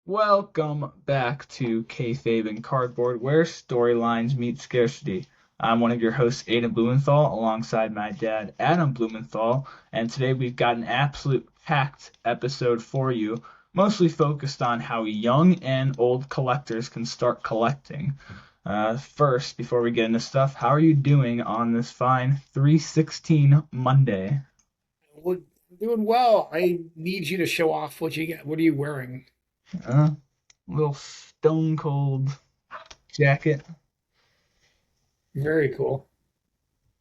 Welcome back to Kayfabe and Cardboard, where storylines meet scarcity. I'm one of your hosts, Aidan Blumenthal, alongside my dad, Adam Blumenthal, and today we've got an absolute packed episode for you, mostly focused on how young and old collectors can start collecting. First, before we get into stuff, how are you doing on this fine 316 Monday? Well, doing well. I need you to show off what you get. What are you wearing? Little stone cold jacket. Very cool.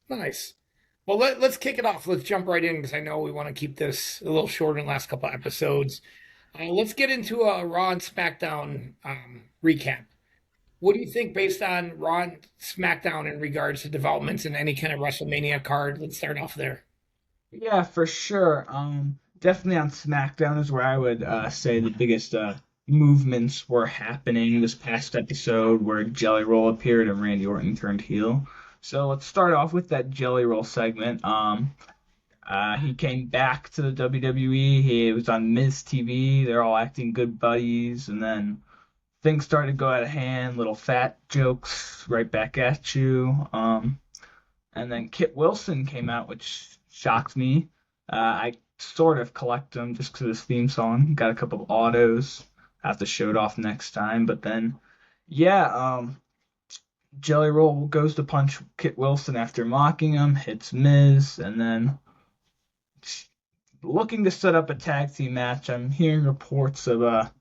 Nice. Well, let's kick it off. Let's jump right in because I know we want to keep this a little shorter in the last couple of episodes. Let's get into a Raw and SmackDown recap. What do you think based on Raw and SmackDown in regards to developments in any kind of WrestleMania card? Let's start off there. Yeah, for sure. Definitely on SmackDown is where I would say the biggest movements were happening this past episode, where Jelly Roll appeared and Randy Orton turned heel. So let's start off with that Jelly Roll segment. He came back to the WWE. He was on Miz TV. They're all acting good buddies, and then things started to go out of hand. Little fat jokes right back at you. And then Kit Wilson came out, which shocked me. I sort of collect them just because of this theme song. Got a couple of autos. Have to show it off next time. But then, yeah, Jelly Roll goes to punch Kit Wilson after mocking him, hits Miz, and then looking to set up a tag team match. I'm hearing reports of a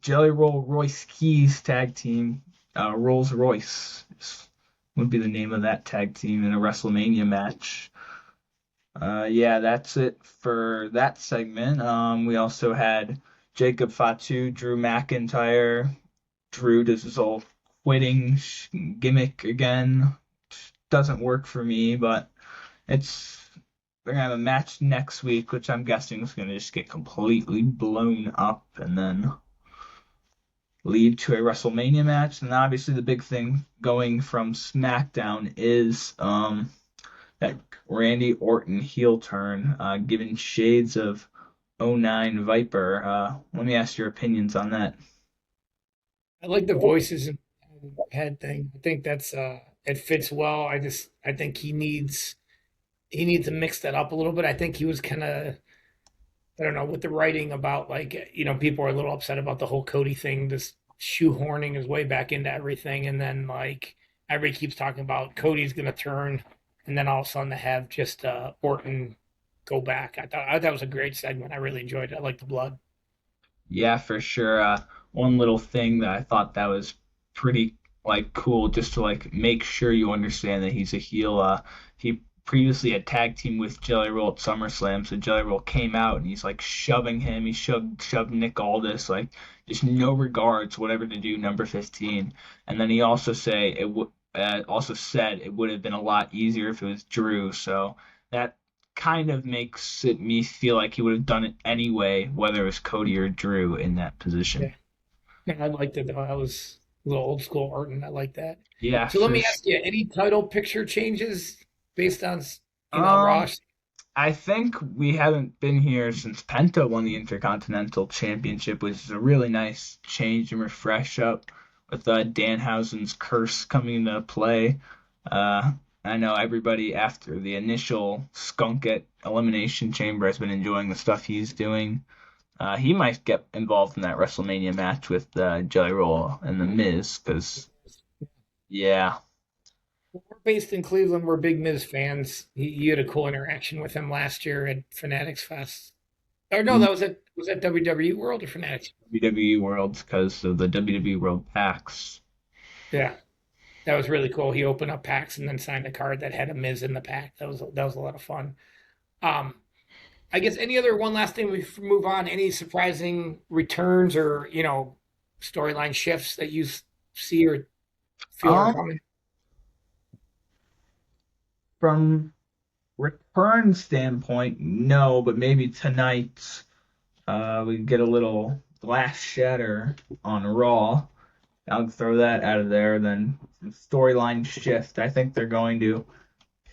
Jelly Roll Royce Keys tag team. Rolls Royce would be the name of that tag team in a WrestleMania match. Yeah, that's it for that segment. We also had Jacob Fatu, Drew McIntyre. Drew does his whole quitting gimmick again. Doesn't work for me, but it's they're gonna have a match next week, which I'm guessing is gonna just get completely blown up and then lead to a WrestleMania match. And obviously the big thing going from SmackDown is that Randy Orton heel turn, giving shades of '09 Viper. Let me ask your opinions on that. I like the voices and head thing. I think that's it fits well. I think he needs to mix that up a little bit. I think he was kind of, I don't know, with the writing about like, people are a little upset about the whole Cody thing, just shoehorning his way back into everything. And then like everybody keeps talking about Cody's going to turn. And then all of a sudden to have just Orton go back. I thought it was a great segment. I really enjoyed it. I like the blood. Yeah, for sure. One little thing that I thought that was pretty like cool, just to like make sure you understand that he's a heel. He previously had tag team with Jelly Roll at SummerSlam, so Jelly Roll came out and he's like shoving him. He shoved Nick Aldis, like just no regards, whatever to do, number 15. And then he also said it would have been a lot easier if it was Drew. So that kind of makes it me feel like he would have done it anyway, whether it was Cody or Drew in that position. Yeah. I liked it though. I was a little old school Orton. I like that. Yeah, So let for me ask you, any title picture changes based on, um, Ross? I think we haven't been here since Penta won the Intercontinental Championship, which is a really nice change and refresh up with Danhausen's curse coming into play. Uh, I know everybody after the initial skunk at Elimination Chamber has been enjoying the stuff he's doing. He might get involved in that WrestleMania match with Jelly Roll and The Miz, because, yeah. We're based in Cleveland. We're big Miz fans. You had a cool interaction with him last year at Fanatics Fest. Or no, that was at WWE World or Fanatics? WWE World because of the WWE World packs. Yeah, that was really cool. He opened up packs and then signed a card that had a Miz in the pack. That was a lot of fun. Um, I guess any other one last thing we move on. Any surprising returns or storyline shifts that you see or feel are Um, coming? from return standpoint, no, but maybe tonight we get a little glass shatter on Raw. I'll throw that out of there. Then storyline shift. I think they're going to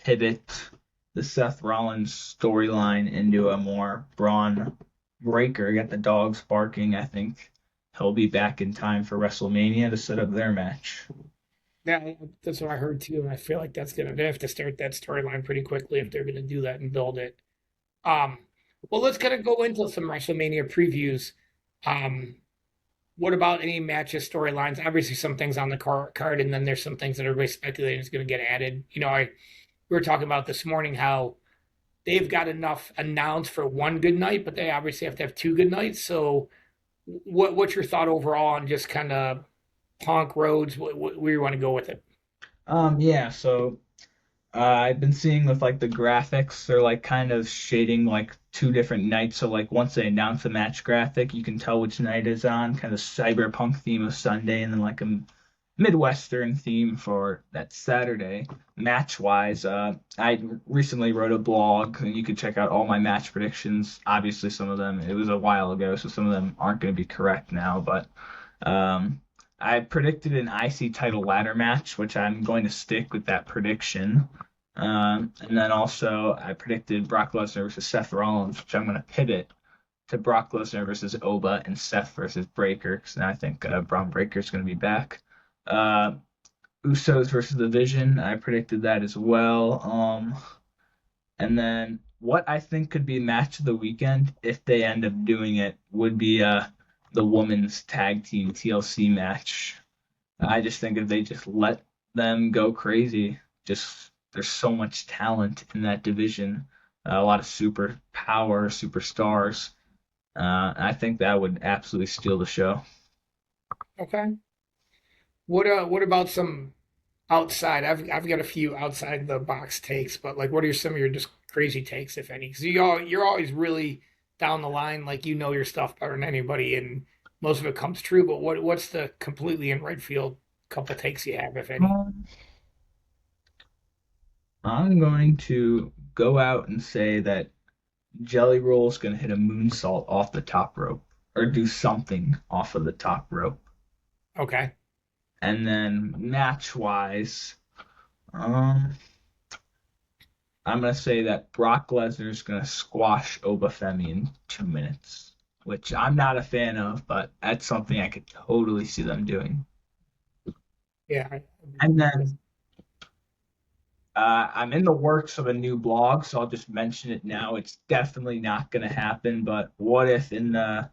pivot the Seth Rollins storyline into a more Braun Breaker. Got the dogs barking. I think he'll be back in time for WrestleMania to set up their match. Yeah, that's what I heard too, and I feel like they have to start that storyline pretty quickly if they're gonna do that and build it. Um, well, let's kind of go into some WrestleMania previews. Um, what about any matches, storylines? Obviously, some things on the card, and then there's some things that everybody's speculating is going to get added. We were talking about this morning how they've got enough announced for one good night, but they obviously have to have two good nights. So, what's your thought overall on just kind of Punk Roads? Where you want to go with it? Yeah, so I've been seeing with like the graphics, they're like kind of shading like two different nights. So like once they announce the match graphic, you can tell which night is on, kind of cyberpunk theme of Sunday, and then like a Midwestern theme for that Saturday. Match wise, I recently wrote a blog, and you can check out all my match predictions. Obviously, some of them it was a while ago, so some of them aren't going to be correct now, but um, I predicted an IC title ladder match, which I'm going to stick with that prediction. And then also I predicted Brock Lesnar versus Seth Rollins, which I'm going to pivot to Brock Lesnar versus Oba and Seth versus Breakker, because I think Braun Breakker is going to be back. Uh, Usos versus the Vision, I predicted that as well. And then what I think could be match of the weekend, if they end up doing it, would be the women's tag team TLC match. I just think if they just let them go crazy, just there's so much talent in that division, a lot of super power, superstars. I think that would absolutely steal the show. Okay. What about some outside? I've got a few outside the box takes, but like, what are some of your just crazy takes, if any? Because you're always really down the line, like you know your stuff better than anybody, and most of it comes true. But what's the completely in right field couple takes you have, if any? Um, I'm going to go out and say that Jelly Roll's going to hit a moonsault off the top rope or do something off of the top rope. Okay. And then match wise, um, I'm gonna say that Brock Lesnar's gonna squash Obafemi in 2 minutes, which I'm not a fan of, but that's something I could totally see them doing. Yeah. And then I'm in the works of a new blog, so I'll just mention it now. It's definitely not gonna happen, but what if in the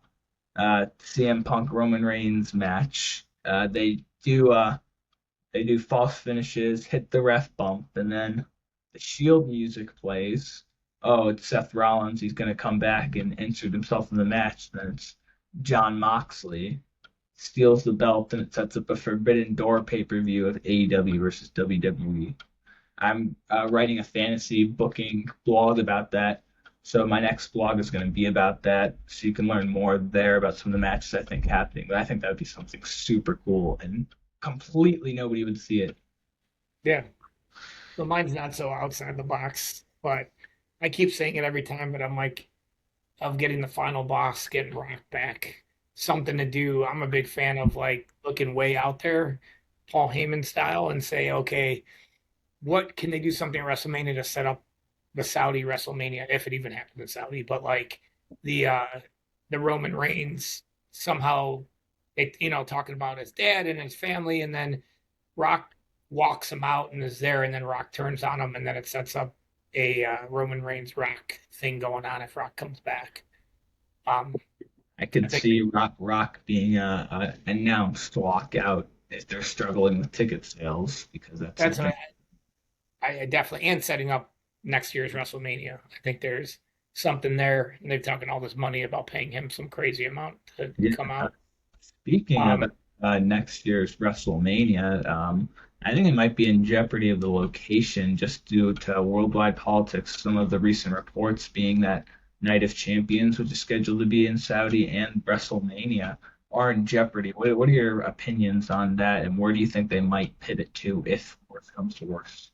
CM Punk Roman Reigns match, they do false finishes, hit the ref bump, and then the Shield music plays. Oh, it's Seth Rollins. He's going to come back and insert himself in the match. Then it's John Moxley steals the belt, and it sets up a Forbidden Door pay-per-view of AEW versus WWE. I'm writing a fantasy booking blog about that. So my next blog is going to be about that. So you can learn more there about some of the matches I think happening. But I think that would be something super cool and completely nobody would see it. Yeah. So mine's not so outside the box, but I keep saying it every time. But I'm like, of getting the final boss, getting Rock back, something to do. I'm a big fan of like looking way out there, Paul Heyman style, and say, okay, what can they do something at WrestleMania to set up the Saudi WrestleMania, if it even happens in Saudi, but like the uh the Roman Reigns somehow talking about his dad and his family, and then Rock walks him out and is there, and then Rock turns on him, and then it sets up a Roman Reigns Rock thing going on if Rock comes back. Um, I I could think see Rock being announced walkout if they're struggling with ticket sales because that's that's something. what I definitely, and setting up next year's WrestleMania. I think there's something there, and they've talking all this money about paying him some crazy amount to Yeah. come out. Speaking Um, of next year's WrestleMania, I think it might be in jeopardy of the location just due to worldwide politics. Some of the recent reports being that Night of Champions, which is scheduled to be in Saudi, and WrestleMania are in jeopardy. What are your opinions on that, and where do you think they might pivot to if worse comes to worse?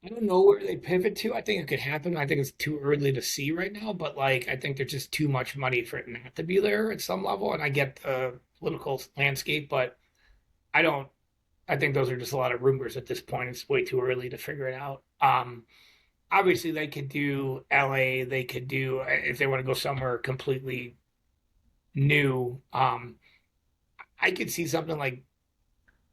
I don't know where they pivot to. I think it could happen. I think it's too early to see right now, but like I think there's just too much money for it not to be there at some level. And I get the political landscape, but I don't. I think those are just a lot of rumors at this point. It's way too early to figure it out. Obviously they could do LA. They could do if they want to go somewhere completely new. I could see something like,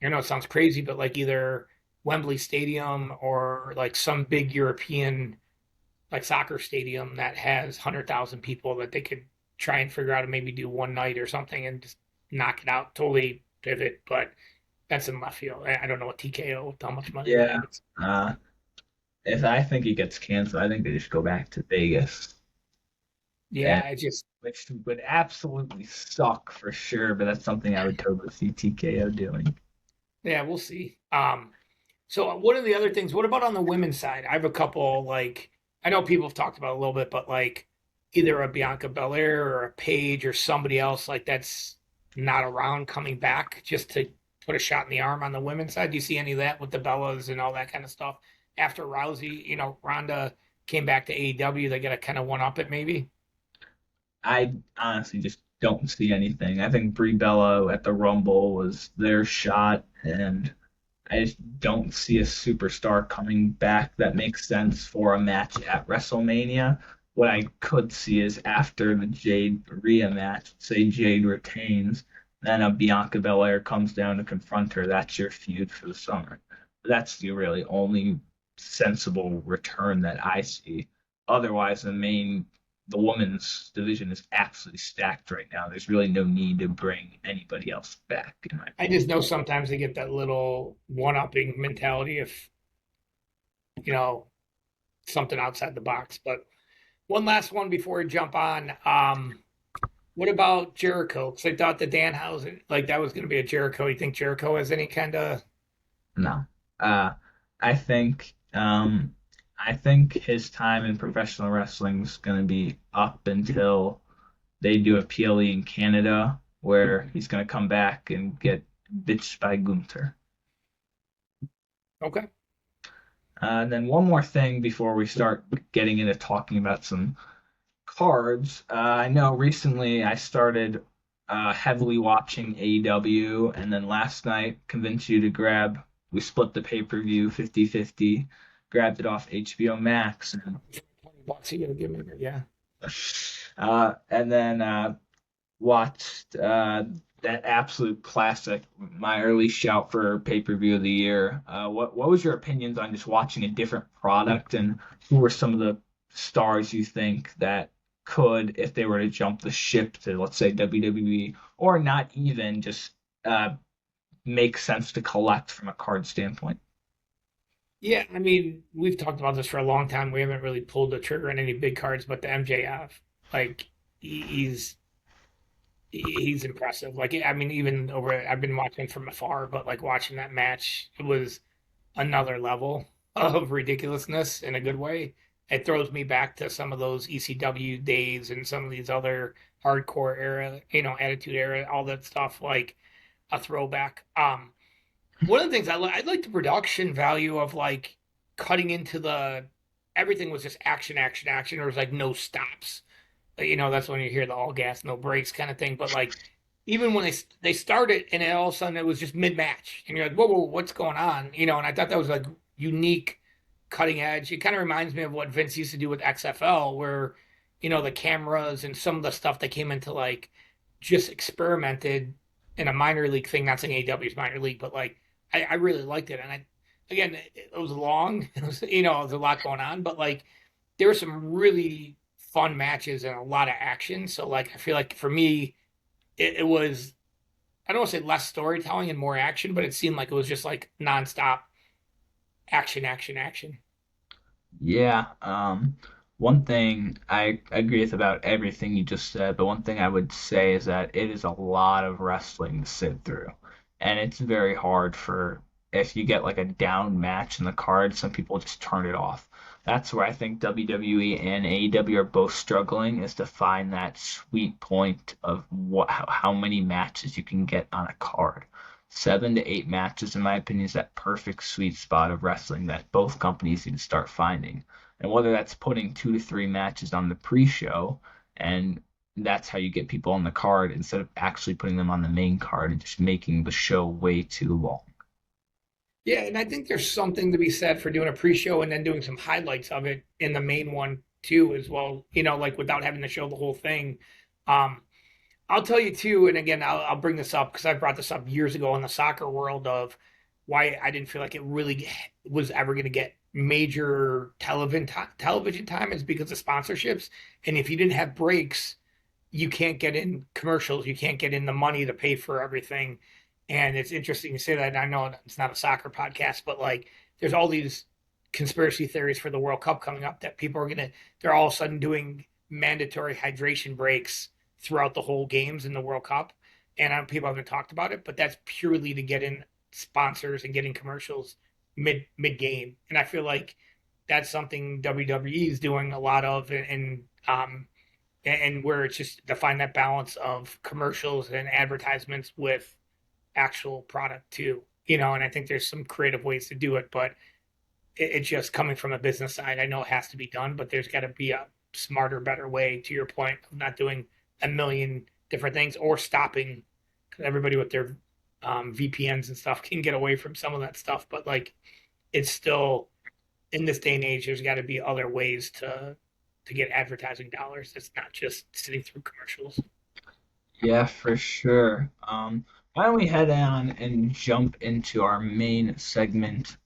I know it sounds crazy, but like either Wembley Stadium or like some big European like soccer stadium that has 100,000 people that they could try and figure out and maybe do one night or something and just knock it out, totally pivot. But that's in left field. I don't know what TKO, how much money they Yeah. have. Uh, if I think he gets canceled, I think they just go back to Vegas, and Yeah, I just, which would absolutely suck for sure. But that's something I would totally see TKO doing. yeah, we'll see. So what are the other things? What about on the women's side? I have a couple like I know people have talked about it a little bit, but like either a Bianca Belair or a Paige or somebody else like that's not around coming back just to put a shot in the arm on the women's side. Do you see any of that with the Bellas and all that kind of stuff? After Rousey, Ronda came back to AEW, they got to kind of one up it maybe. I honestly just don't see anything. I think Brie Bella at the Rumble was their shot, and I just don't see a superstar coming back that makes sense for a match at WrestleMania. What I could see is after the Jade Rhea match, say Jade retains, then a Bianca Belair comes down to confront her. That's your feud for the summer. That's the really only sensible return that I see. Otherwise, the women's division is absolutely stacked right now. There's really no need to bring anybody else back, in my I opinion. just know sometimes they get that little one-upping mentality if, you know, something outside the box. But one last one before we jump on. What about Jericho? Because I thought the Danhausen, like that was going to be a Jericho. You think Jericho has any kind of? No. Uh, I think I think his time in professional wrestling is going to be up until they do a PLE in Canada, where he's going to come back and get bitched by Gunther. Okay. And then one more thing before we start getting into talking about some cards. I know recently I started heavily watching AEW, and then last night convinced you to grab. We split the pay-per-view 50-50, grabbed it off HBO Max, and $20 you got to give me. Yeah. and then watched that absolute classic, my early shout for pay-per-view of the year. What was your opinions on just watching a different product, and who were some of the stars you think that could, if they were to jump the ship to, let's say, WWE, or not even just make sense to collect from a card standpoint? Yeah. I mean, we've talked about this for a long time. We haven't really pulled the trigger on any big cards, but the MJF, like, he's he's impressive. Like, I mean, even over, I've been watching from afar, but like watching that match, it was another level of ridiculousness in a good way. It throws me back to some of those ECW days and some of these other hardcore era, attitude era, all that stuff, like a throwback. One of the things I like the production value of like cutting into everything was just action, action, action. There was like no stops. That's when you hear the all gas, no brakes kind of thing. But like, even when they started and then all of a sudden it was just mid match, and you're like, whoa, whoa, what's going on? And I thought that was like unique, cutting edge. It kind of reminds me of what Vince used to do with XFL, where the cameras and some of the stuff that came into like just experimented in a minor league thing. Not saying AEW is minor league, but like I really liked it. And again, it was long. It was there was a lot going on, but like there were some really fun matches and a lot of action. So like I feel like for me, it was I don't want to say less storytelling and more action, but it seemed like it was just like nonstop action, action, action. Yeah, one thing I agree with about everything you just said, but one thing I would say is that it is a lot of wrestling to sit through. And it's very hard for, if you get like a down match in the card, some people just turn it off. That's where I think WWE and AEW are both struggling, is to find that sweet point of how many matches you can get on a card. 7 to 8 matches, in my opinion, is that perfect sweet spot of wrestling that both companies need to start finding. And whether that's putting 2 to 3 matches on the pre-show, and that's how you get people on the card instead of actually putting them on the main card and just making the show way too long. Yeah, and I think there's something to be said for doing a pre-show and then doing some highlights of it in the main one too, as well. Like without having to show the whole thing. Um, I'll tell you too, and again, I'll bring this up because I brought this up years ago in the soccer world of why I didn't feel like it really was ever going to get major television time is because of sponsorships. And if you didn't have breaks, you can't get in commercials, you can't get in the money to pay for everything. And it's interesting to say that. I know it's not a soccer podcast, but like there's all these conspiracy theories for the World Cup coming up that people are gonna they're all of a sudden doing mandatory hydration breaks throughout the whole games in the World Cup. And people haven't talked about it, but that's purely to get in sponsors and getting commercials mid game. And I feel like that's something WWE is doing a lot of, and where it's just to find that balance of commercials and advertisements with actual product too. And I think there's some creative ways to do it, but it's just coming from a business side. I know it has to be done, but there's got to be a smarter, better way, to your point, of not doing a million different things or stopping, because everybody with their VPNs and stuff can get away from some of that stuff. But like, it's still in this day and age, there's got to be other ways to get advertising dollars. It's not just sitting through commercials. Yeah, for sure. Why don't we head on and jump into our main segment,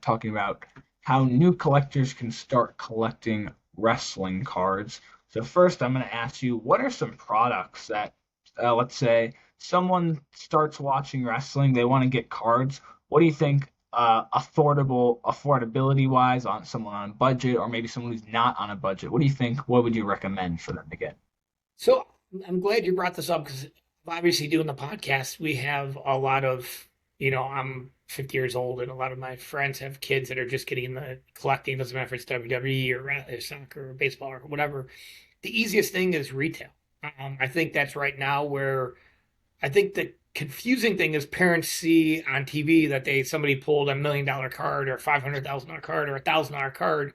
talking about how new collectors can start collecting wrestling cards. So first, I'm going to ask you, what are some products that, let's say, someone starts watching wrestling, they want to get cards. What do you think, affordability wise, on someone on a budget, or maybe someone who's not on a budget? What do you think? What would you recommend for them to get? So I'm glad you brought this up because obviously doing the podcast, we have a lot of, I'm 50 years old and a lot of my friends have kids that are just getting the collecting. Doesn't matter if it's WWE or soccer or baseball or whatever. The easiest thing is retail. I think that's right now where I think the confusing thing is parents see on TV that somebody pulled $1 million card or $500,000 card or $1,000 card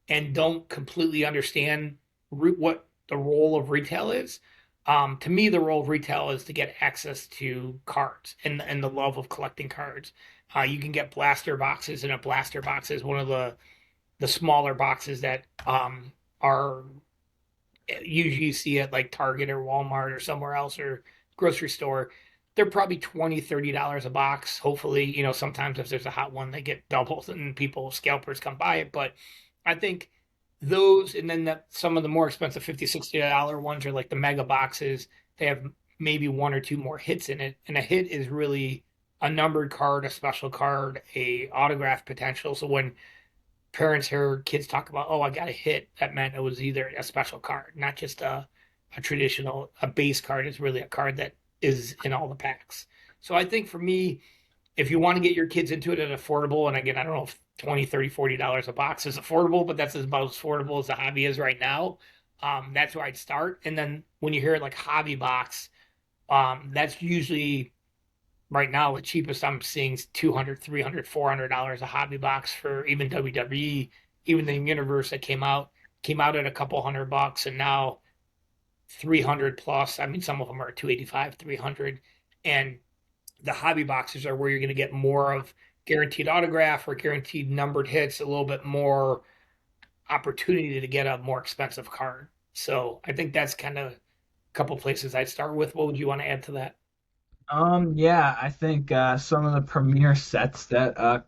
and don't completely understand what the role of retail is. To me, the role of retail is to get access to cards and the love of collecting cards. You can get blaster boxes, and a blaster box is one of the smaller boxes that are usually you see at like Target or Walmart or somewhere else or grocery store. They're probably $20-$30 a box. Hopefully, sometimes if there's a hot one, they get doubles and scalpers come buy it. But I think those, and then some of the more expensive $50-$60 ones are like the mega boxes. They have maybe one or two more hits in it. And a hit is really a numbered card, a special card, a autograph potential. So when parents hear kids talk about, oh, I got a hit, that meant it was either a special card, not just a traditional, a base card is really a card that is in all the packs. So I think for me, if you want to get your kids into it at affordable, and again, I don't know if 20, 30, $40 a box is affordable, but that's about as affordable as the hobby is right now. That's where I'd start. And then when you hear like hobby box, that's usually right now the cheapest I'm seeing is $200, $300, $400 a hobby box for even WWE, even the universe that came out at a couple $100, and now 300 plus. I mean, some of them are 285, 300. And the hobby boxes are where you're going to get more of guaranteed autograph or guaranteed numbered hits, a little bit more opportunity to get a more expensive card. So I think that's kind of a couple places I'd start with. What would you want to add to that? Yeah, I think some of the premier sets that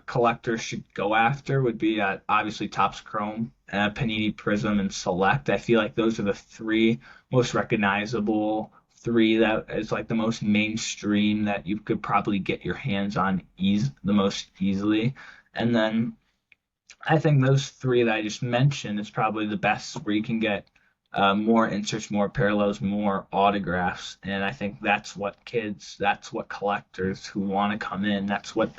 collectors should go after would be obviously Topps Chrome, Panini Prism, and Select. I feel like those are the three most recognizable, three that is like the most mainstream that you could probably get your hands on the most easily. And then I think those three that I just mentioned is probably the best where you can get more inserts, more parallels, more autographs. And I think that's what collectors who want to come in, that's what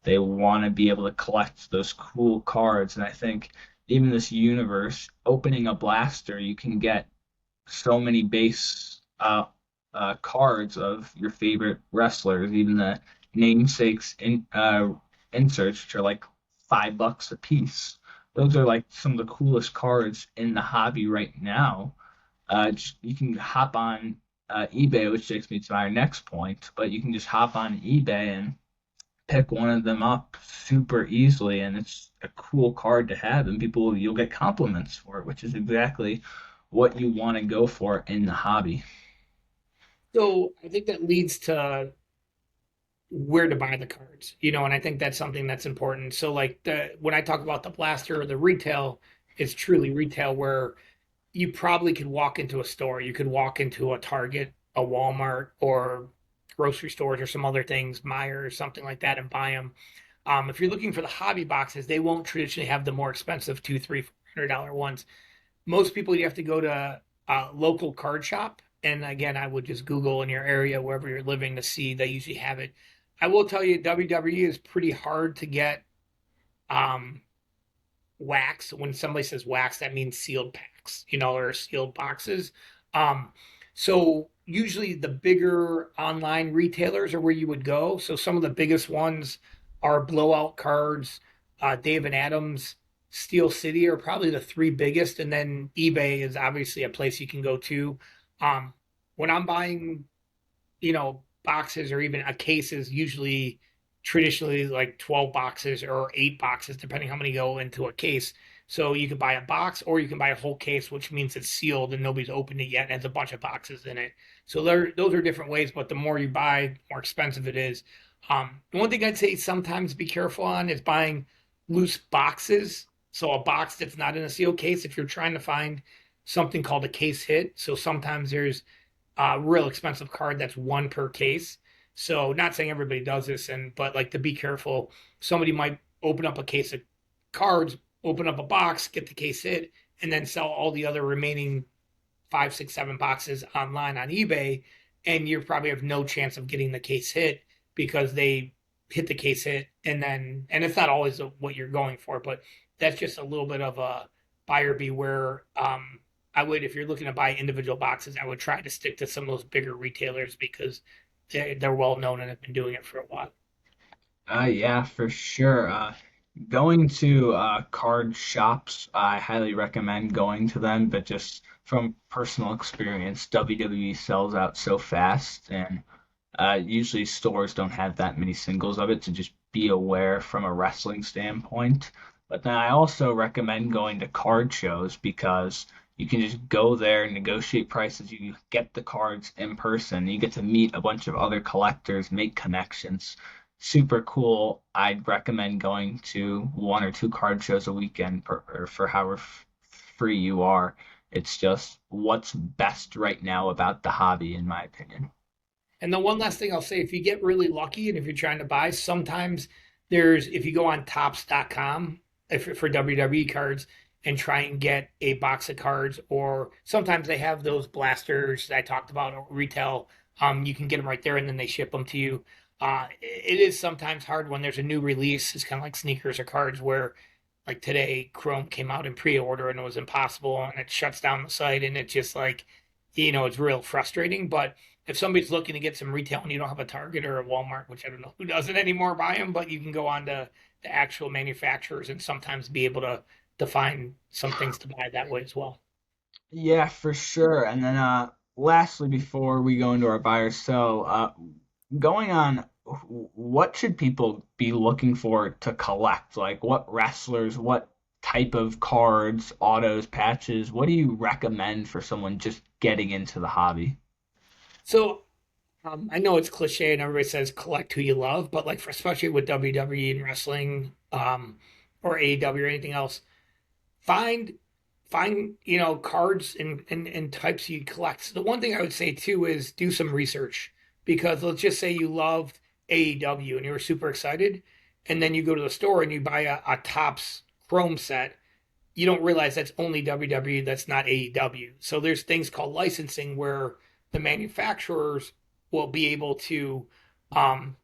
they want to be able to collect those cool cards. And I think even this universe, opening a blaster, you can get so many base cards of your favorite wrestlers, even the namesakes inserts, which are like $5 a piece. Those are like some of the coolest cards in the hobby right now. You can hop on eBay, which takes me to our next point, but you can just hop on eBay and pick one of them up super easily, and it's a cool card to have, and you'll get compliments for it, which is exactly what you want to go for in the hobby. So I think that leads to where to buy the cards, and I think that's something that's important. So like when I talk about the blaster or the retail, it's truly retail where you probably could walk into a store. You could walk into a Target, a Walmart, or grocery stores or some other things, Myers, something like that, and buy them. If you're looking for the hobby boxes, they won't traditionally have the more expensive two, three, $400 ones. Most people you have to go to a local card shop, and again, I would just Google in your area wherever you're living to see they usually have it. I will tell you, WWE is pretty hard to get um, wax. When somebody says wax, that means sealed packs, or sealed boxes. Um, so usually the bigger online retailers are where you would go. So some of the biggest ones are Blowout Cards, Dave and Adams, Steel City are probably the three biggest, and then eBay is obviously a place you can go to. When I'm buying boxes or even a case is usually traditionally like 12 boxes or 8 boxes, depending how many go into a case. So you can buy a box or you can buy a whole case, which means it's sealed and nobody's opened it yet and has a bunch of boxes in it. So those are different ways, but the more you buy, the more expensive it is. One thing I'd say sometimes be careful on is buying loose boxes. So a box that's not in a sealed case, if you're trying to find something called a case hit. So sometimes there's real expensive card that's one per case. So not saying everybody does this, but like to be careful, somebody might open up a case of cards, open up a box, get the case hit, and then sell all the other remaining five, six, 7 boxes online on eBay, and you probably have no chance of getting the case hit because they hit the case hit, and it's not always what you're going for, but that's just a little bit of a buyer beware. I would, if you're looking to buy individual boxes, I would try to stick to some of those bigger retailers because they're well known and have been doing it for a while. Yeah, for sure. Going to card shops, I highly recommend going to them, but just from personal experience, WWE sells out so fast, and usually stores don't have that many singles of it, to just be aware from a wrestling standpoint. But then I also recommend going to card shows because you can just go there and negotiate prices. You get the cards in person. You get to meet a bunch of other collectors, make connections. Super cool. I'd recommend going to 1 or 2 card shows a weekend or for however free you are. It's just what's best right now about the hobby, in my opinion. And the one last thing I'll say, if you get really lucky and if you're trying to buy, sometimes if you go on tops.com for WWE cards and try and get a box of cards, or sometimes they have those blasters that I talked about retail. You can get them right there and then they ship them to you. It is sometimes hard when there's a new release. It's kind of like sneakers or cards where, like today, Chrome came out in pre-order and it was impossible and it shuts down the site and it's just like, it's real frustrating. But if somebody's looking to get some retail and you don't have a Target or a Walmart, which I don't know who does it anymore, buy them, but you can go on to the actual manufacturers and sometimes be able to find some things to buy that way as well. Yeah, for sure. And then lastly, before we go into our buy or sell, going on, what should people be looking for to collect? Like what wrestlers, what type of cards, autos, patches, what do you recommend for someone just getting into the hobby? So I know it's cliche and everybody says collect who you love, but like for especially with WWE and wrestling, or AEW or anything else, find find cards and types you collect. So the one thing I would say too is do some research because let's just say you loved AEW and you were super excited, and then you go to the store and you buy a Topps Chrome set. You don't realize that's only WWE, that's not AEW. So there's things called licensing where the manufacturers will be able to um,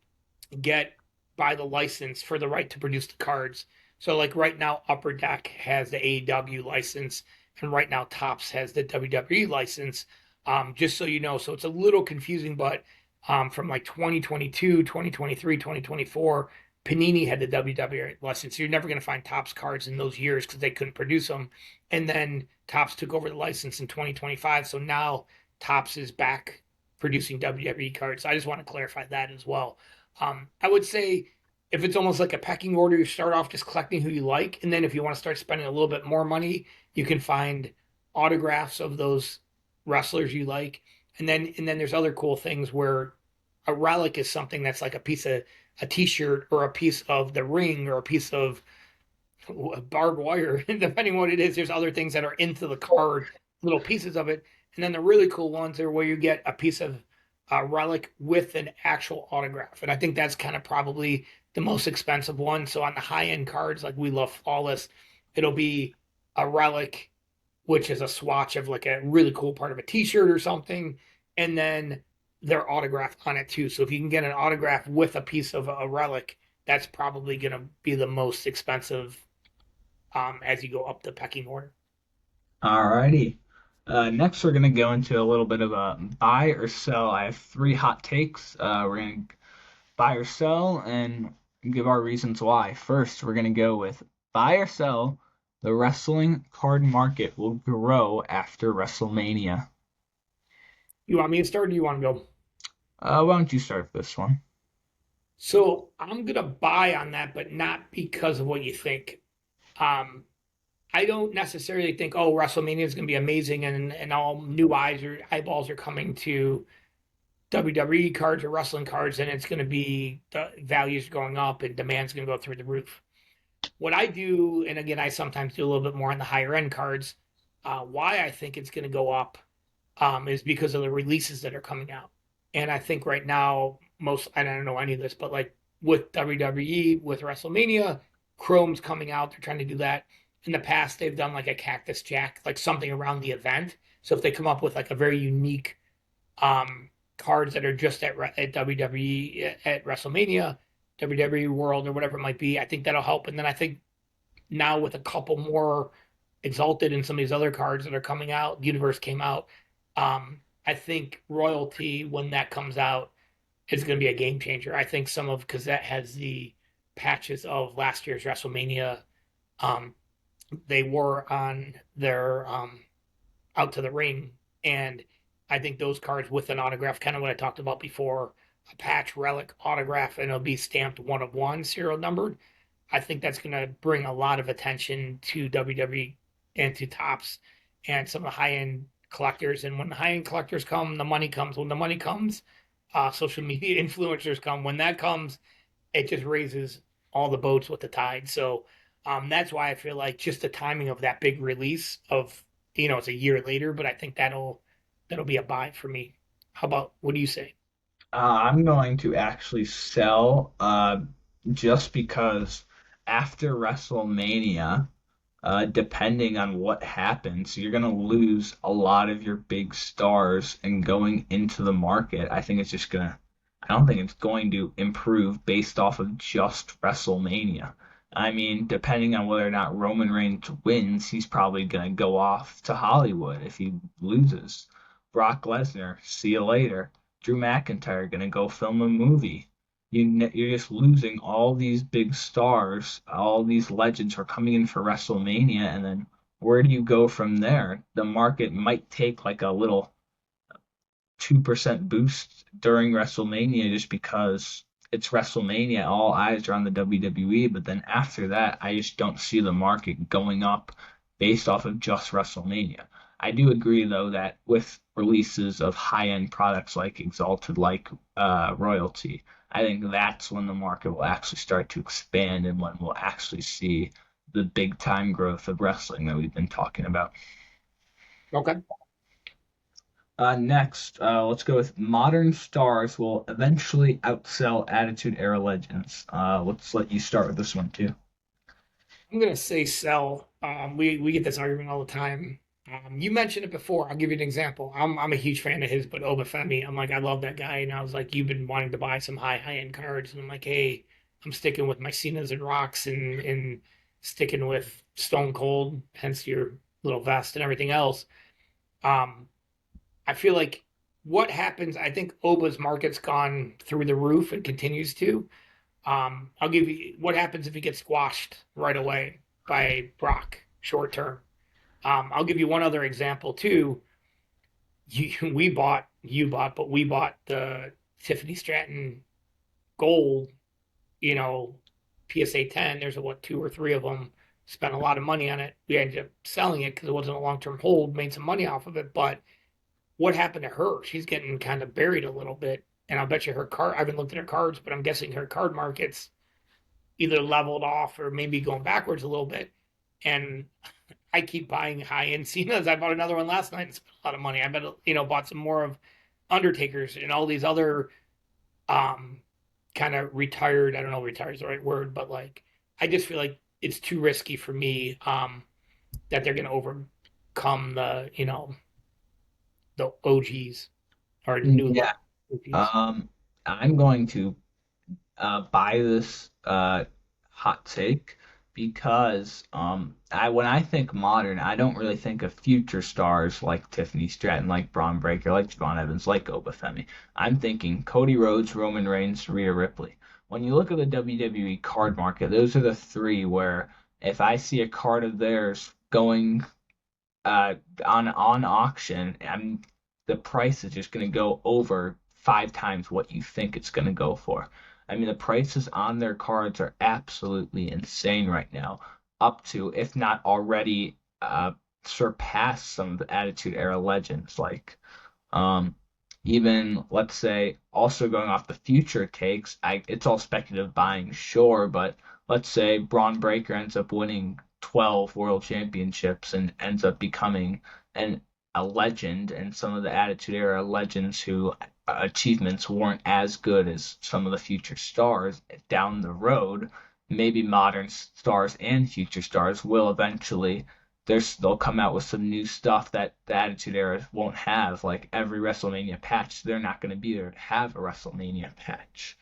get buy the license for the right to produce the cards. So like right now, Upper Deck has the AEW license, and right now Topps has the WWE license. Just so you know, so it's a little confusing, but from like 2022, 2023, 2024, Panini had the WWE license. So you're never going to find Topps cards in those years because they couldn't produce them. And then Topps took over the license in 2025. So now Topps is back producing WWE cards. So I just want to clarify that as well. I would say if it's almost like a pecking order, you start off just collecting who you like, and then if you want to start spending a little bit more money, you can find autographs of those wrestlers you like, And then there's other cool things where a relic is something that's like a piece of a t-shirt or a piece of the ring or a piece of barbed wire, depending on what it is. There's other things that are into the card, little pieces of it. And then the really cool ones are where you get a piece of a relic with an actual autograph. And I think that's kind of probably the most expensive one. So on the high end cards, like we love Flawless, it'll be a relic, which is a swatch of like a really cool part of a t-shirt or something. And then their autograph on it too. So if you can get an autograph with a piece of a relic, that's probably going to be the most expensive as you go up the pecking order. Alrighty. Next, we're going to go into a little bit of a buy or sell. I have three hot takes. We're going to buy or sell and give our reasons why. First, we're going to go with buy or sell. The wrestling card market will grow after WrestleMania. You want me to start or do you want to go? Why don't you start this one? So I'm going to buy on that, but not because of what you think. Um, I don't necessarily think, oh, WrestleMania is going to be amazing and all new eyes or eyeballs are coming to WWE cards or wrestling cards, and it's going to be the values going up and demand's going to go through the roof. What I do, and again, I sometimes do a little bit more on the higher end cards. Why I think it's going to go up is because of the releases that are coming out. And I think right now, I don't know any of this, but like with WWE, with WrestleMania, Chrome's coming out. They're trying to do that. In the past, they've done like a Cactus Jack, like something around the event. So if they come up with like a very unique cards that are just at WWE at WrestleMania, WWE World, or whatever it might be, I think that'll help. And then I think now with a couple more Exalted and some of these other cards that are coming out, Universe came out. I think Royalty, when that comes out, is going to be a game changer. I think because that has the patches of last year's WrestleMania. Um, they were on their out to the ring, and I think those cards with an autograph, kind of what I talked about before, a patch relic autograph, and it'll be stamped 1 of 1, serial numbered. I think that's going to bring a lot of attention to WWE and to Tops and some of the high end collectors. And when the high end collectors come, the money comes. When the money comes, social media influencers come. When that comes, it just raises all the boats with the tide. So that's why I feel like just the timing of that big release of it's a year later, but I think that'll be a buy for me. How about what do you say? I'm going to actually sell just because after WrestleMania, depending on what happens, you're going to lose a lot of your big stars and going into the market. I don't think it's going to improve based off of just WrestleMania. I mean, depending on whether or not Roman Reigns wins, he's probably going to go off to Hollywood if he loses. Brock Lesnar, see you later. Drew McIntyre going to go film a movie. You're just losing all these big stars, all these legends are coming in for WrestleMania, and then where do you go from there? The market might take like a little 2% boost during WrestleMania just because it's WrestleMania, all eyes are on the WWE, but then after that, I just don't see the market going up based off of just WrestleMania. I do agree though that with releases of high-end products like Exalted, like Royalty, I think that's when the market will actually start to expand and when we'll actually see the big time growth of wrestling that we've been talking about. Okay. Next, let's go with modern stars will eventually outsell Attitude Era legends. Let's let you start with this one too. I'm gonna say sell. We get this argument all the time. You mentioned it before. I'll give you an example. I'm a huge fan of his, but Obafemi, I'm like, I love that guy, and I was like, you've been wanting to buy some high end cards, and I'm like, hey, I'm sticking with my Cenas and Rocks and sticking with Stone Cold, hence your little vest and everything else. Um, I feel like what happens. I think Oba's market's gone through the roof and continues to. I'll give you what happens if he gets squashed right away by Brock short term. I'll give you one other example too. But we bought the Tiffany Stratton Gold, you know, PSA 10. There's what, two or three of them. Spent a lot of money on it. We ended up selling it because it wasn't a long term hold. Made some money off of it, but what happened to her? She's getting kind of buried a little bit. And I'll bet you her card, I haven't looked at her cards, but I'm guessing her card market's either leveled off or maybe going backwards a little bit. And I keep buying high end Cenas. I bought another one last night and spent a lot of money. I bet, bought some more of Undertakers and all these other um, kind of retired. I don't know if retired is the right word, but like, I just feel like it's too risky for me that they're going to overcome the OGs or new Yeah. OGs. Um, I'm going to buy this hot take because I when I think modern, I don't really think of future stars like Tiffany Stratton, like Braun Breaker, like Javon Evans, like Obafemi. I'm thinking Cody Rhodes, Roman Reigns, Rhea Ripley. When you look at the WWE card market, those are the three where if I see a card of theirs going uh, on auction, the price is just going to go over 5 times what you think it's going to go for. I mean, the prices on their cards are absolutely insane right now, up to, if not already, surpassed some of the Attitude Era legends. Like, um, even let's say, also going off the future takes, it's all speculative buying, sure, but let's say Braun Breaker ends up winning 12 world championships and ends up becoming an a legend, and some of the Attitude Era legends who achievements weren't as good as some of the future stars down the road. Maybe modern stars and future stars will eventually they'll come out with some new stuff that the Attitude Era won't have. Like every WrestleMania patch, they're not going to be there to have a WrestleMania patch.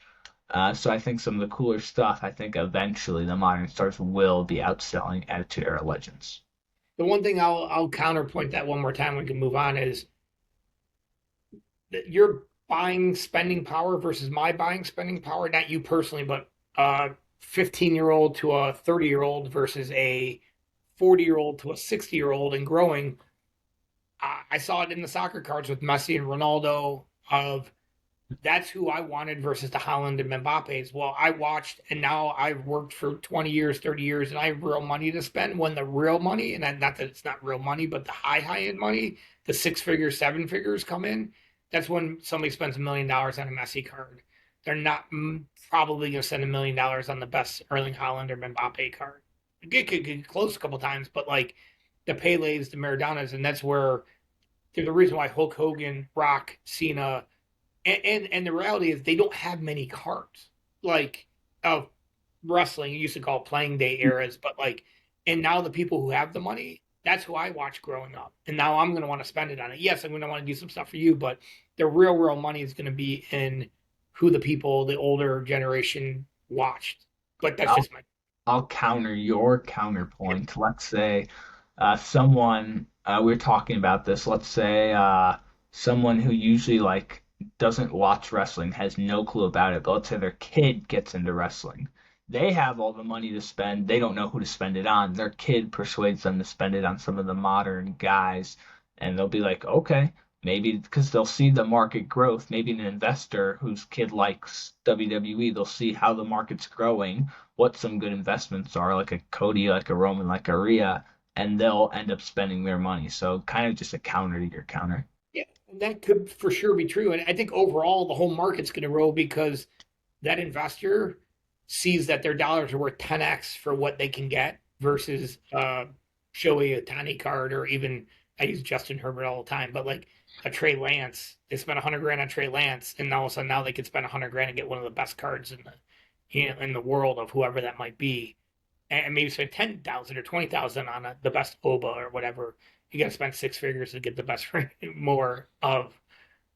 So I think some of the cooler stuff, I think eventually the modern stars will be outselling Attitude Era legends. The one thing I'll counterpoint that one more time, we can move on, is that your buying spending power versus my buying spending power, not you personally, but a 15-year-old to a 30-year-old versus a 40-year-old to a 60-year-old and growing. I saw it in the soccer cards with Messi and Ronaldo of that's who I wanted versus the Holland and Mbappe's. Well, I watched, and now I've worked for 20 years, 30 years, and I have real money to spend. When the real money, and not that it's not real money, but the high end money, the 6 figures, 7 figures come in, that's when somebody spends $1 million on a Messi card. They're not probably going to spend $1 million on the best Erling Holland or Mbappe card. It could get close a couple times, but like the Pele's, the Maradonas, and that's where there's a reason why Hulk Hogan, Rock, Cena, and the reality is they don't have many cards like of wrestling. You used to call it playing day eras, but like, and now the people who have the money, that's who I watched growing up, and now I'm going to want to spend it on it. Yes, I'm going to want to do some stuff for you, but the real money is going to be in who the people, the older generation watched. But that's I'll just my. I'll counter your counterpoint. Let's say someone we're talking about this. Let's say someone who usually like doesn't watch wrestling, has no clue about it, but let's say their kid gets into wrestling. They have all the money to spend. They don't know who to spend it on. Their kid persuades them to spend it on some of the modern guys, and they'll be like, okay, maybe because they'll see the market growth. Maybe an investor whose kid likes WWE, they'll see how the market's growing, what some good investments are, like a Cody, like a Roman, like a Rhea, and they'll end up spending their money. So kind of just a counter to your counter. Yeah, that could for sure be true, and I think overall the whole market's going to grow because that investor sees that their dollars are worth 10x for what they can get versus Shohei Ohtani card, or even I use Justin Herbert all the time, but like a Trey Lance, they spent 100 grand on Trey Lance, and all of a sudden now they could spend 100 grand and get one of the best cards in the in the world of whoever that might be, and maybe spend 10,000 or 20,000 on the best Oba or whatever. You got to spend 6 figures to get the best more of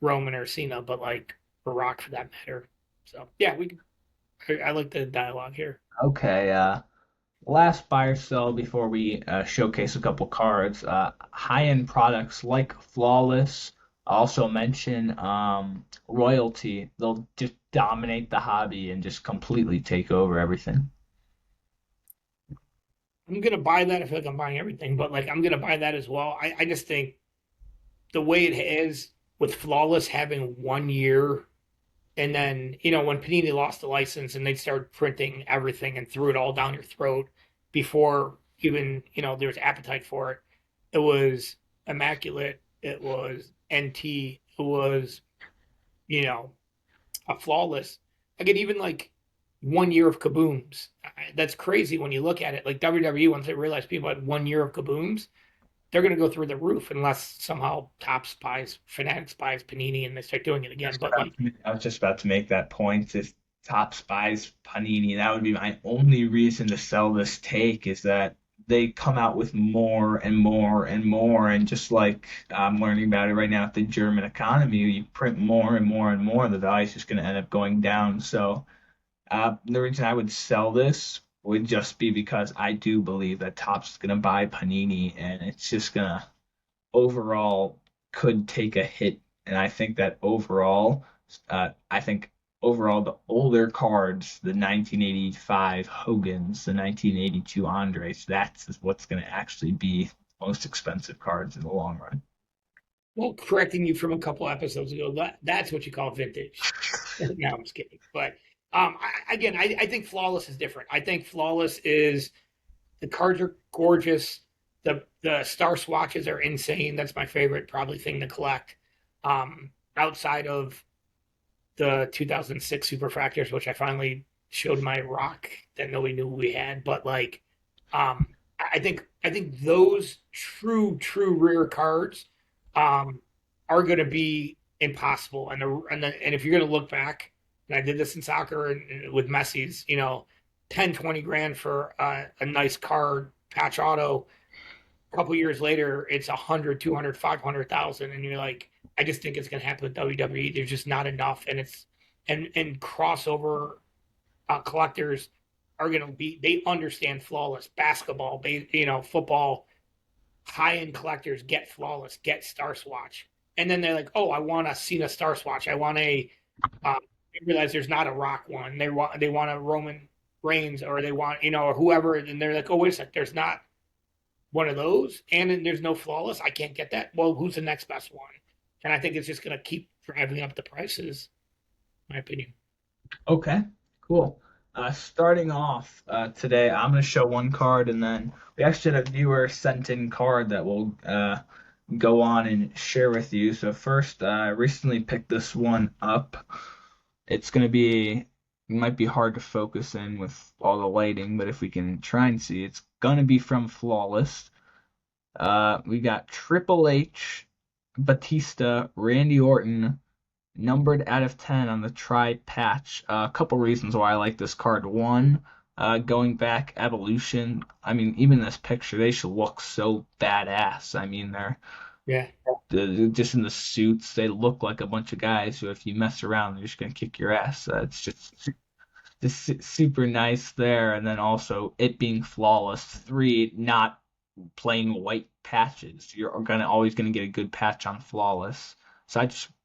Roman or Cena, but like for Rock for that matter. So yeah, I like the dialogue here. Okay, last buy or sell before we showcase a couple cards. High-end products like Flawless. Also mention Royalty. They'll just dominate the hobby and just completely take over everything. I'm gonna buy that. I feel like I'm buying everything, but like I'm gonna buy that as well. I just think the way it is with Flawless having 1 year, and then when Panini lost the license and they started printing everything and threw it all down your throat before even there was appetite for it. It was immaculate. It was NT was, you know, a flawless. Again, even like 1 year of kabooms. That's crazy when you look at it. Like WWE, once they realize people had 1 year of kabooms, they're going to go through the roof unless somehow Top buys, Fanatics buys Panini and they start doing it again. But like, I was just about to make that point. If Top buys Panini, that would be my only reason to sell this take is that they come out with more and more and more. And just like I'm learning about it right now with the German economy, you print more and more and more, the value is just going to end up going down. So the reason I would sell this would just be because I do believe that Topps is going to buy Panini, and it's just going to overall could take a hit. And I think that overall the older cards, the 1985 Hogan's, the 1982 Andres, that's what's going to actually be most expensive cards in the long run. well, correcting you from a couple episodes ago, that's what you call vintage. No, I'm just kidding. But I think Flawless is different. I think Flawless is the cards are gorgeous. The star swatches are insane. That's my favorite probably thing to collect. Outside of the 2006 Superfractors, which I finally showed my rock that nobody knew we had. But like, I think those true rare cards are going to be impossible. And if you're going to look back, and I did this in soccer and with Messi's, 10, 20 grand for a nice card patch auto. A couple years later, it's 100, 200, 500,000, and you're like, I just think it's going to happen with WWE. There's just not enough, and crossover collectors are going to be. They understand flawless basketball, football. High end collectors get flawless, get Star Swatch, and then they're like, oh, I want a Cena Star Swatch. I want a. They realize there's not a Rock one. They want a Roman Reigns, or they want or whoever, and they're like, oh, wait a sec, there's not one of those, and then there's no flawless. I can't get that. Well, who's the next best one? And I think it's just going to keep driving up the prices. My opinion. Okay, cool. Starting off today, I'm going to show one card, and then we actually had a viewer sent in card that we'll go on and share with you. So first, I recently picked this one up. It's going to be, it might be hard to focus in with all the lighting, but if we can try and see, it's going to be from Flawless. We got Triple H, Batista, Randy Orton, numbered out of 10 on the tri patch. A couple reasons why I like this card. One, going back Evolution. I mean, even this picture, they should look so badass. I mean, Yeah. they're just in the suits. They look like a bunch of guys who, if you mess around, they're just gonna kick your ass. It's just super nice there. And then also it being Flawless. Three, not playing white patches. You're always gonna get a good patch on Flawless. So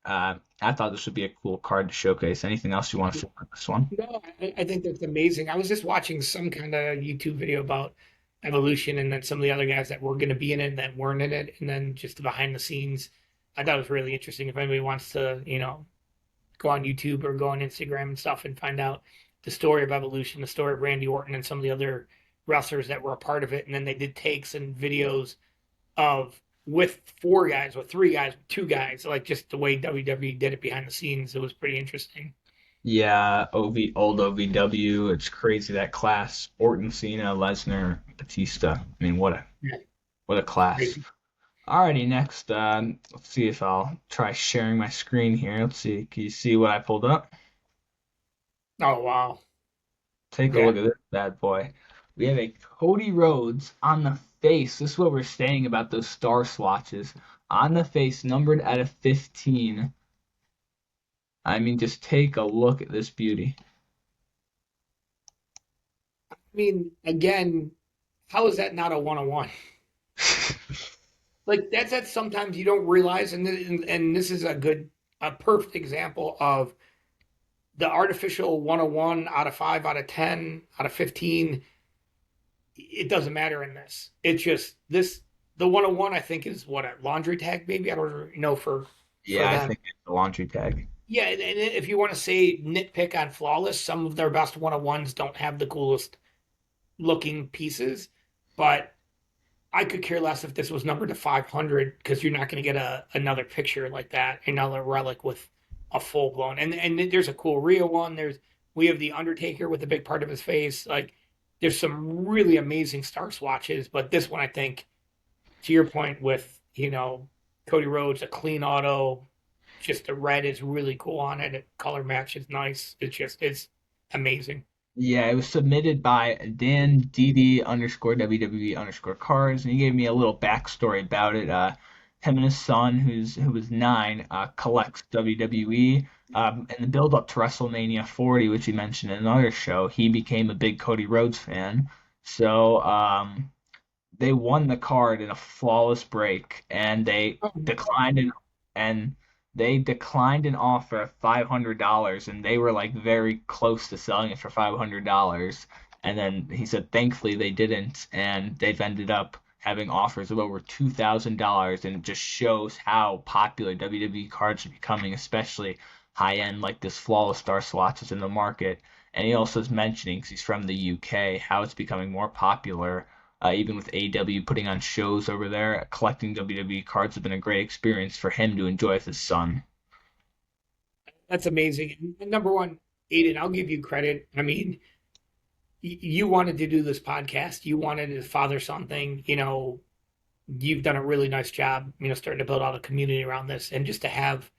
I thought this would be a cool card to showcase. Anything else you want to say on this one? No, I think that's amazing. I was just watching some kind of YouTube video about Evolution, and then some of the other guys that were going to be in it that weren't in it, and then just the behind the scenes. I thought it was really interesting. If anybody wants to, go on YouTube or go on Instagram and stuff and find out the story of Evolution, the story of Randy Orton and some of the other wrestlers that were a part of it, and then they did takes and videos of with four guys, with three guys, with two guys, like just the way WWE did it behind the scenes. It was pretty interesting. Yeah, old OVW. It's crazy that class. Orton, Cena, Lesnar, Batista. I mean, Yeah, what a class. crazy. Alrighty, next, let's see if I'll try sharing my screen here. Let's see. Can you see what I pulled up? Oh wow. Take a Yeah. look at this bad boy. We have a Cody Rhodes on the face. This is what we're saying about those star swatches. On the face, numbered out of 15. I mean, just take a look at this beauty. I mean, again, how is that not a one on one? Like that's sometimes you don't realize, and this is a perfect example of the artificial 101 out of 5 out of 10 out of 15. It doesn't matter in this. It's just this. The 101 I think is what, a laundry tag, maybe. I don't really know for Yeah, I them. think it's the laundry tag. Yeah, and if you want to say nitpick on flawless, some of their best 101s don't have the coolest looking pieces, but I could care less if this was numbered to 500 because you're not going to get another picture like that, another relic with a full blown. And there's a cool Rhea one. We have the Undertaker with a big part of his face. Like there's some really amazing star swatches, but this one I think, to your point with Cody Rhodes, a clean auto, just the red is really cool on it. The color match is nice. It's amazing. Yeah, it was submitted by Dan DD underscore WWE underscore cards, and he gave me a little backstory about it. Him and his son, who was 9, collects WWE. In the build up to WrestleMania 40, which he mentioned in another show, he became a big Cody Rhodes fan. So they won the card in a flawless break, and and they declined an offer of $500, and they were like very close to selling it for $500. And then he said, thankfully they didn't, and they've ended up having offers of over $2,000, and it just shows how popular WWE cards are becoming, especially high end like this flawless star slots is in the market. And he also is mentioning, because he's from the UK, how it's becoming more popular even with AEW putting on shows over there, collecting WWE cards has been a great experience for him to enjoy with his son. That's amazing. And number one, Aiden, I'll give you credit. I mean, you wanted to do this podcast. You wanted to father something. You've done a really nice job. Starting to build out a community around this, and just to have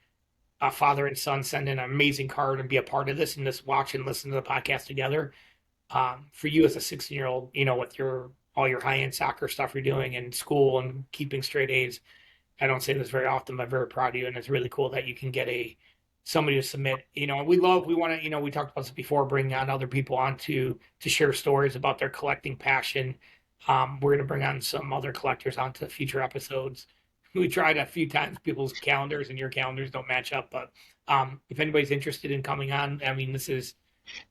a father and son send in an amazing card and be a part of this and just watch and listen to the podcast together. For you as a 16-year-old, with your all your high end soccer stuff you're doing in school and keeping straight A's. I don't say this very often, but I'm very proud of you, and it's really cool that you can get somebody to submit. We want to, we talked about this before, bringing on other people on to share stories about their collecting passion. We're going to bring on some other collectors onto future episodes. We tried a few times, people's calendars and your calendars don't match up, but if anybody's interested in coming on, I mean, this is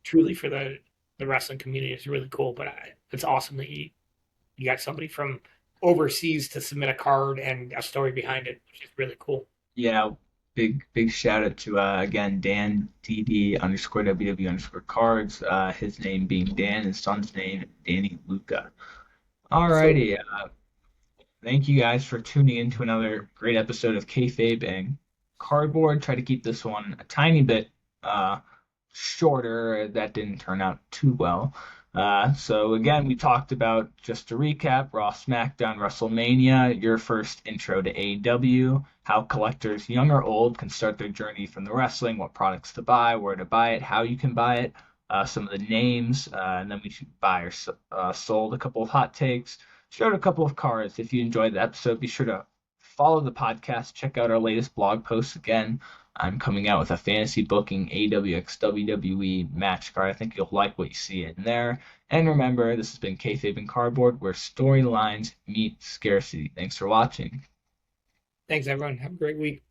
truly for the wrestling community. It's really cool, but it's awesome that you got somebody from overseas to submit a card and a story behind it, which is really cool. Yeah, big shout out to again Dan DD underscore WW underscore cards. His name being Dan, his son's name Danny Luca. So Alrighty, thank you guys for tuning in to another great episode of Kayfabe and Cardboard. Try to keep this one a tiny bit shorter. That didn't turn out too well. So again, we talked about, just to recap, Raw, SmackDown, WrestleMania, your first intro to AEW, how collectors, young or old, can start their journey from the wrestling, what products to buy, where to buy it, how you can buy it, some of the names, and then we buy or sold a couple of hot takes, showed a couple of cards. If you enjoyed the episode, be sure to follow the podcast, check out our latest blog posts. Again, I'm coming out with a fantasy booking AWX WWE match card. I think you'll like what you see in there. And remember, this has been Kayfabe and Cardboard, where storylines meet scarcity. Thanks for watching. thanks, everyone. Have a great week.